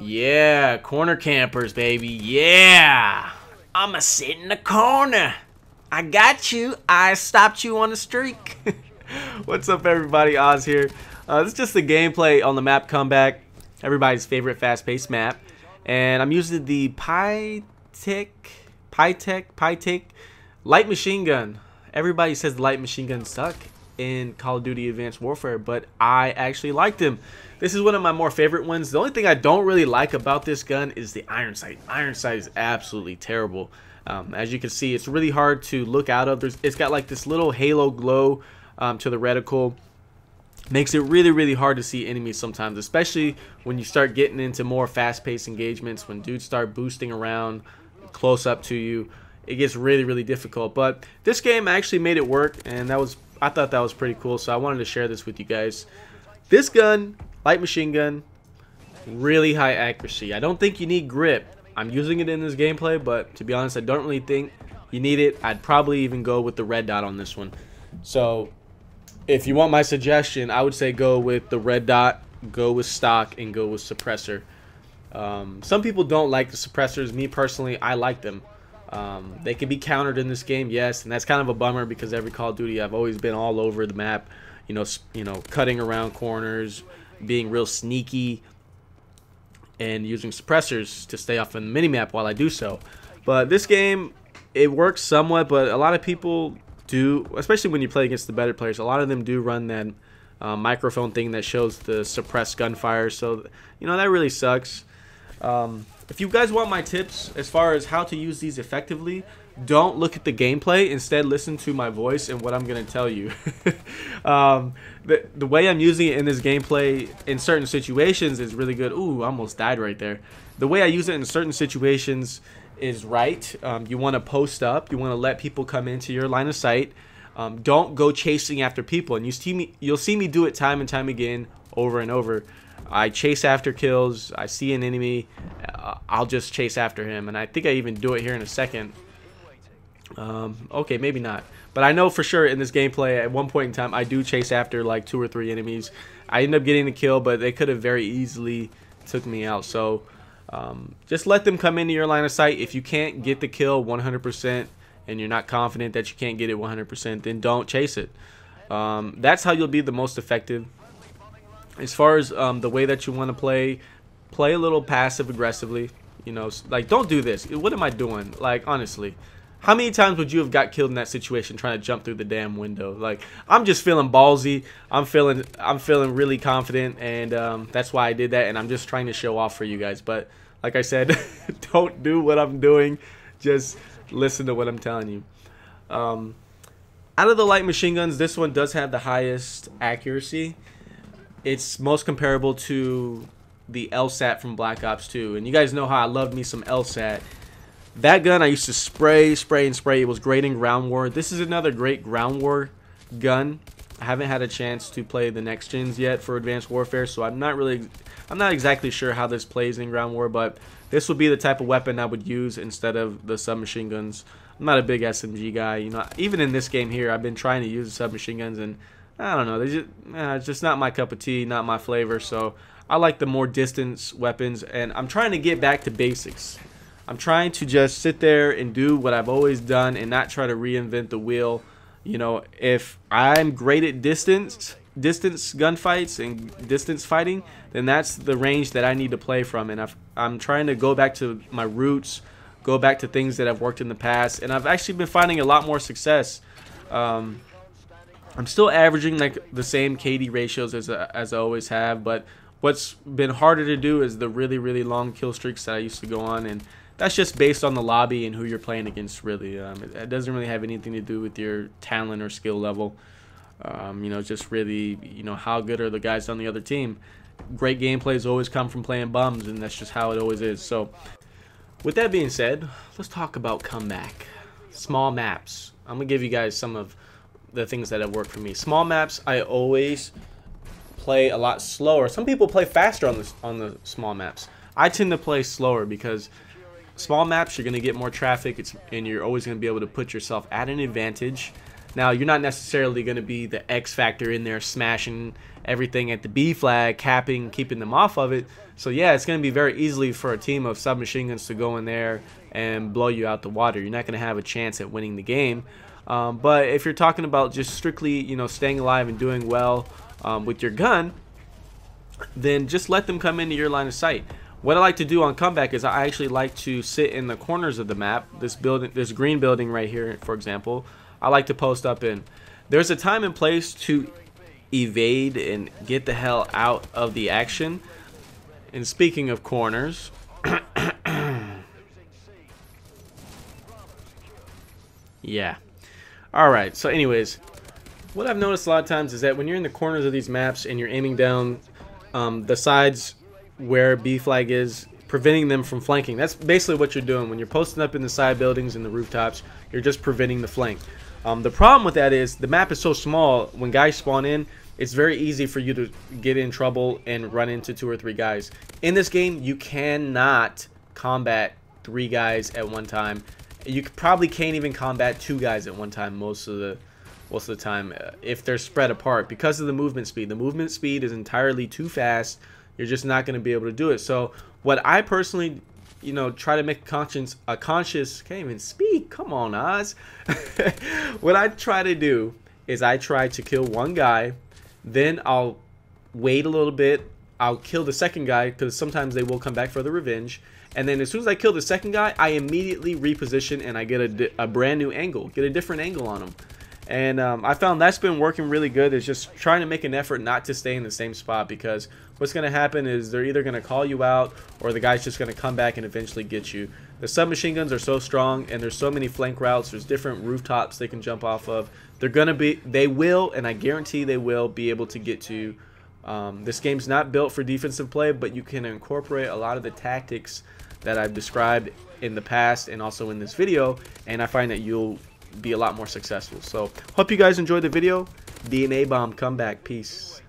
Yeah, corner campers, baby. Yeah. I'ma sit in the corner. I got you. I stopped you on the streak. What's up, everybody? Oz here. This is just the gameplay on the map Comeback, everybody's favorite fast-paced map. And I'm using the Pytaek light machine gun. Everybody says the light machine guns suck in Call of Duty Advanced Warfare, but I actually like them. This is one of my more favorite ones. The only thing I don't really like about this gun is the iron sight. Iron sight is absolutely terrible. As you can see, it's really hard to look out of. It's got like this little halo glow to the reticle. Makes it really hard to see enemies sometimes, especially when you start getting into more fast-paced engagements, when dudes start boosting around close up to you. It gets really difficult. But this game actually made it work, and I thought that was pretty cool, so I wanted to share this with you guys. This gun, light machine gun, really high accuracy. I don't think you need grip. I'm using it in this gameplay, but to be honest, I don't really think you need it. I'd probably even go with the red dot on this one. So if you want my suggestion, I would say go with the red dot, go with stock, and go with suppressor. Some people don't like the suppressors. Me personally, I like them. They can be countered in this game, yes, and that's kind of a bummer because every Call of Duty I've always been all over the map, you know, cutting around corners, being real sneaky, and using suppressors to stay off on the minimap while I do so. But this game, it works somewhat, but a lot of people do, especially when you play against the better players, a lot of them do run that microphone thing that shows the suppressed gunfire, so you know that really sucks. If you guys want my tips as far as how to use these effectively, don't look at the gameplay. Instead, listen to my voice and what I'm going to tell you. The way I'm using it in this gameplay in certain situations is really good. Ooh, I almost died right there. The way I use it in certain situations is right. You want to post up. You want to let people come into your line of sight. Don't go chasing after people. And you'll see me do it time and time again, over and over. I chase after kills. I see an enemy, I'll just chase after him, and I think I even do it here in a second. Okay, maybe not, but I know for sure in this gameplay at one point in time I do chase after like 2 or 3 enemies. I end up getting the kill, but they could have very easily took me out. So just let them come into your line of sight. If you can't get the kill 100% and you're not confident that you can't get it 100%, then don't chase it. That's how you'll be the most effective. As far as the way that you want to play a little passive aggressively. You know, like, don't do this. What am I doing? Like, honestly, how many times would you have got killed in that situation trying to jump through the damn window? Like, I'm just feeling ballsy. I'm feeling really confident, and that's why I did that, and I'm just trying to show off for you guys. But like I said, don't do what I'm doing. Just listen to what I'm telling you. Out of the light machine guns, this one does have the highest accuracy. It's most comparable to the LSAT from Black Ops 2. And you guys know how I loved me some LSAT. That gun I used to spray. It was great in ground war. This is another great ground war gun. I haven't had a chance to play the next gens yet for Advanced Warfare, so I'm not exactly sure how this plays in ground war, but this would be the type of weapon I would use instead of the submachine guns. I'm not a big SMG guy. You know, even in this game here, I've been trying to use the submachine guns, and I don't know, it's just not my cup of tea, not my flavor. So I like the more distance weapons, and I'm trying to get back to basics. I'm trying to just sit there and do what I've always done and not try to reinvent the wheel. You know, if I'm great at distance gunfights and distance fighting, then that's the range that I need to play from. And I'm trying to go back to my roots, go back to things that have worked in the past, and I've actually been finding a lot more success. I'm still averaging like the same KD ratios as I always have, but what's been harder to do is the really long kill streaks that I used to go on, and that's just based on the lobby and who you're playing against, really. It doesn't really have anything to do with your talent or skill level. You know, just really, you know, how good are the guys on the other team. Great gameplays always come from playing bums, and that's just how it always is. So with that being said, let's talk about Comeback. Small maps. I'm gonna give you guys some of the things that have worked for me. Small maps, I always play a lot slower. Some people play faster on the small maps. I tend to play slower because small maps, you're going to get more traffic, and you're always going to be able to put yourself at an advantage. Now, you're not necessarily going to be the X factor in there smashing everything at the B flag, capping, keeping them off of it. So yeah, it's going to be very easily for a team of submachine guns to go in there and blow you out the water. You're not going to have a chance at winning the game. But if you're talking about just strictly, you know, staying alive and doing well with your gun, then just let them come into your line of sight. What I like to do on comeback is I actually like to sit in the corners of the map. This building, this green building right here, for example, I like to post up in. There's a time and place to evade and get the hell out of the action. And speaking of corners, yeah. Alright, so anyways, what I've noticed a lot of times is that when you're in the corners of these maps and you're aiming down the sides where B flag is, preventing them from flanking. That's basically what you're doing when you're posting up in the side buildings and the rooftops. You're just preventing the flank. The problem with that is the map is so small. When guys spawn in, it's very easy for you to get in trouble and run into 2 or 3 guys. In this game, you cannot combat 3 guys at one time. You probably can't even combat 2 guys at one time most of the time if they're spread apart because of the movement speed. The movement speed is entirely too fast. You're just not going to be able to do it. So what I personally, you know, try to make a conscious, can't even speak, come on Oz. What I try to do is I try to kill 1 guy, then I'll wait a little bit, I'll kill the second guy because sometimes they will come back for the revenge, and then as soon as I kill the second guy, I immediately reposition and I get a brand new angle, get a different angle on him. And I found that's been working really good. Is just trying to make an effort not to stay in the same spot, because what's going to happen is they're either going to call you out or the guy's just going to come back and eventually get you. The submachine guns are so strong and there's so many flank routes. There's different rooftops they can jump off of. They will, and I guarantee they will be able to get to you. This game's not built for defensive play, but you can incorporate a lot of the tactics that I've described in the past and also in this video, and I find that you'll be a lot more successful. So hope you guys enjoyed the video. DNA bomb comeback. Peace.